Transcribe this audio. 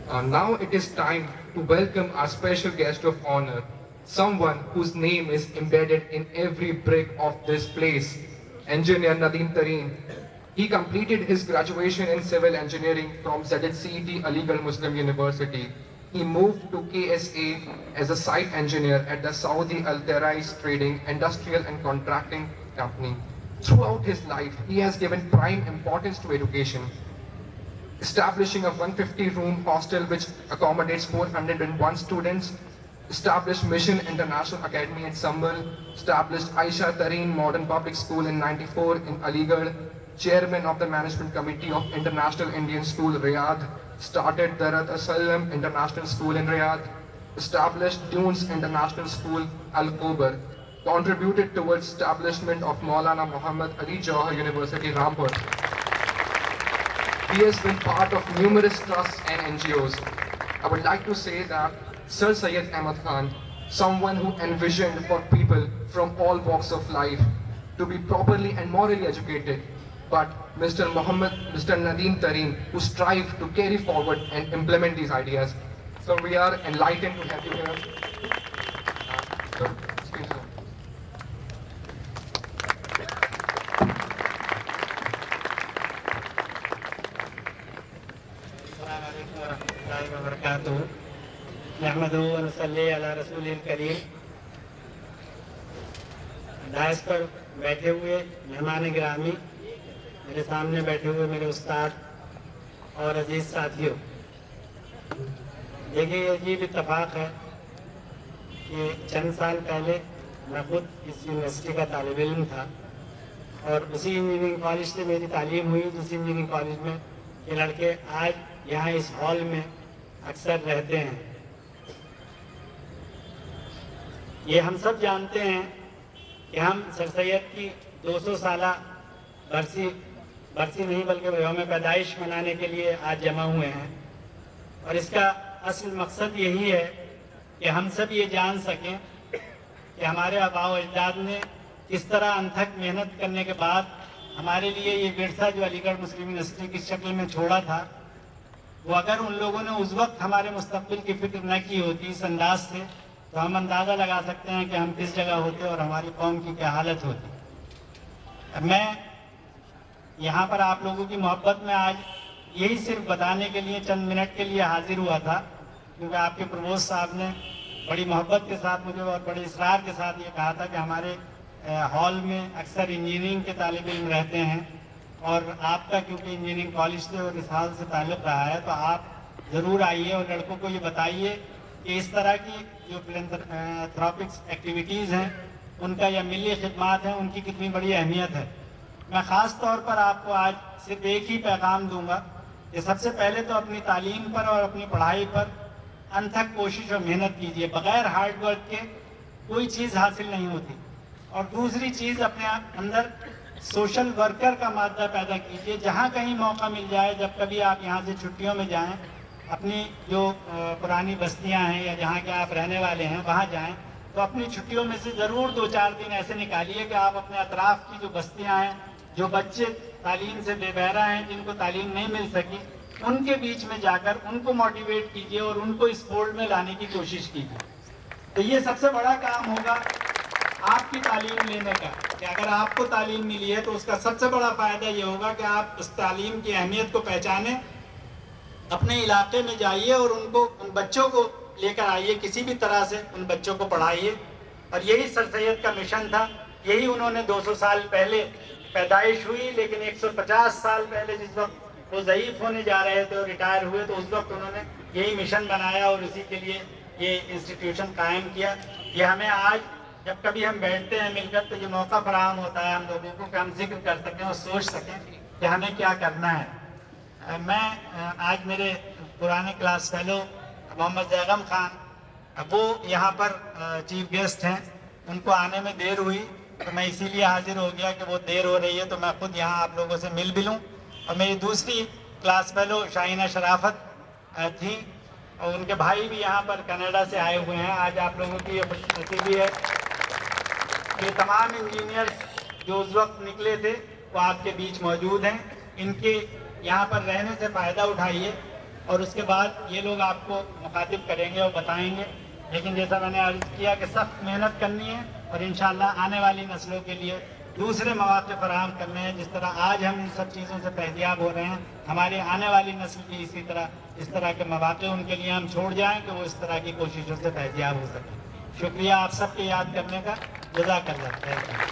Now it is time to welcome our special guest of honor, someone whose name is embedded in every brick of this place, Engineer Nadeem Tareen. He completed his graduation in civil engineering from ZHCET Aligarh Muslim University. He moved to KSA as a site engineer at the Saudi Al Terais Trading, Industrial and Contracting Company. Throughout his life, he has given prime importance to education, establishing a 150-room hostel which accommodates 401 students, established Mission International Academy at Sambal, established Aisha Tareen Modern Public School in '94 in Aligarh, chairman of the management committee of International Indian School Riyadh, started Darat Asalam International School in Riyadh, established Dunes International School Al Khobar, contributed towards establishment of Maulana Muhammad Ali Jawhar University Rampur. He has been part of numerous trusts and NGOs. I would like to say that Sir Syed Ahmad Khan, someone who envisioned for people from all walks of life to be properly and morally educated, but Mr. Nadeem Tareen, who strive to carry forward and implement these ideas. So we are enlightened to have you here. Excuse me. Dais पर बैठे हुए मेहमान गिरामी, मेरे सामने बैठे हुए मेरे उस्ताद और अजीज साथियों, देखिए ये अजीब इत्तेफाक है कि चंद साल पहले मैं खुद इस यूनिवर्सिटी का तालिब इल्म था और उसी इंजीनियरिंग कॉलेज से मेरी तालीम हुई, जिस इंजीनियरिंग कॉलेज में ये लड़के आज यहाँ इस हॉल में अक्सर रहते हैं। ये हम सब जानते हैं कि हम सर सैयद की 200 साला बरसी नहीं बल्कि यौम पैदाइश मनाने के लिए आज जमा हुए हैं और इसका असल मकसद यही है कि हम सब ये जान सकें कि हमारे आबाओ अजदाद ने किस तरह अनथक मेहनत करने के बाद हमारे लिए ये विरसा जो अलीगढ़ मुस्लिम यूनिवर्सिटी की शक्ल में छोड़ा था, वो अगर उन लोगों ने उस वक्त हमारे मुस्तकबिल की फिक्र न की होती इस अंदाज से, तो हम अंदाज़ा लगा सकते हैं कि हम किस जगह होते और हमारी कौम की क्या हालत होती। मैं यहाँ पर आप लोगों की मोहब्बत में आज यही सिर्फ बताने के लिए चंद मिनट के लिए हाजिर हुआ था, क्योंकि आपके प्रवोस्ट साहब ने बड़ी मोहब्बत के साथ मुझे और बड़े इसरार के साथ ये कहा था कि हमारे हॉल में अक्सर इंजीनियरिंग के तालिब इल्म रहते हैं और आपका क्योंकि इंजीनियरिंग कॉलेज से और इस हाल से ताल्लुक़ रहा है, तो आप ज़रूर आइए और लड़कों को ये बताइए कि इस तरह की जो फिलैंथ्रोपिक्स एक्टिविटीज़ हैं उनका या मिली खिदमात हैं उनकी कितनी बड़ी अहमियत है। मैं ख़ास तौर पर आपको आज सिर्फ एक ही पैगाम दूंगा कि सबसे पहले तो अपनी तालीम पर और अपनी पढ़ाई पर अनथक कोशिश और मेहनत कीजिए। बग़ैर हार्ड वर्क के कोई चीज़ हासिल नहीं होती। और दूसरी चीज़, अपने अंदर सोशल वर्कर का मादा पैदा कीजिए। जहाँ कहीं मौका मिल जाए, जब कभी आप यहाँ से छुट्टियों में जाएं, अपनी जो पुरानी बस्तियाँ हैं या जहाँ के आप रहने वाले हैं वहाँ जाएं, तो अपनी छुट्टियों में से ज़रूर 2-4 दिन ऐसे निकालिए कि आप अपने अतराफ़ की जो बस्तियाँ हैं, जो बच्चे तालीम से बेबहरा हैं, जिनको तालीम नहीं मिल सकी, उनके बीच में जाकर उनको मोटिवेट कीजिए और उनको इस फोल्ड में लाने की कोशिश कीजिए। तो ये सबसे बड़ा काम होगा आपकी तालीम लेने का, कि अगर आपको तालीम मिली है तो उसका सबसे बड़ा फ़ायदा ये होगा कि आप उस तालीम की अहमियत को पहचानें, अपने इलाके में जाइए और उनको, उन बच्चों को लेकर आइए, किसी भी तरह से उन बच्चों को पढ़ाइए। और यही सर सैयद का मिशन था। यही उन्होंने 200 साल पहले पैदाइश हुई, लेकिन 150 साल पहले जिस वक्त वो ज़ईफ़ होने जा रहे थे और रिटायर हुए, तो उस वक्त उन्होंने यही मिशन बनाया और उसी के लिए ये इंस्टीट्यूशन कायम किया। ये हमें आज जब कभी हम बैठते हैं मिलकर, तो ये मौका फराहम होता है हम लोगों को कि हम जिक्र कर सकें और सोच सकें कि हमें क्या करना है। मैं आज मेरे पुराने क्लास फेलो मोहम्मद जैगम खान, वो यहाँ पर चीफ गेस्ट हैं, उनको आने में देर हुई तो मैं इसीलिए हाजिर हो गया कि वो देर हो रही है तो मैं खुद यहाँ आप लोगों से मिल भी लूँ। और मेरी दूसरी क्लास फेलो शाहीना शराफत थी और उनके भाई भी यहाँ पर कनाडा से आए हुए हैं। आज आप लोगों की ये खुशनसीबी है कि तमाम इंजीनियर्स जो उस वक्त निकले थे वो आपके बीच मौजूद हैं। इनके यहाँ पर रहने से फ़ायदा उठाइए और उसके बाद ये लोग आपको मुखातिब करेंगे और बताएंगे। लेकिन जैसा मैंने अर्ज किया कि सख्त मेहनत करनी है और इंशाअल्लाह आने वाली नस्लों के लिए दूसरे मौके फराहम करने हैं। जिस तरह आज हम इन सब चीज़ों से फैजियाब हो रहे हैं, हमारी आने वाली नस्ल की इस तरह के मौके उनके लिए हम छोड़ जाएं कि वो इस तरह की कोशिशों से फैजियाब हो सकें। शुक्रिया आप सबके याद करने का। जज़ाकल्लाह।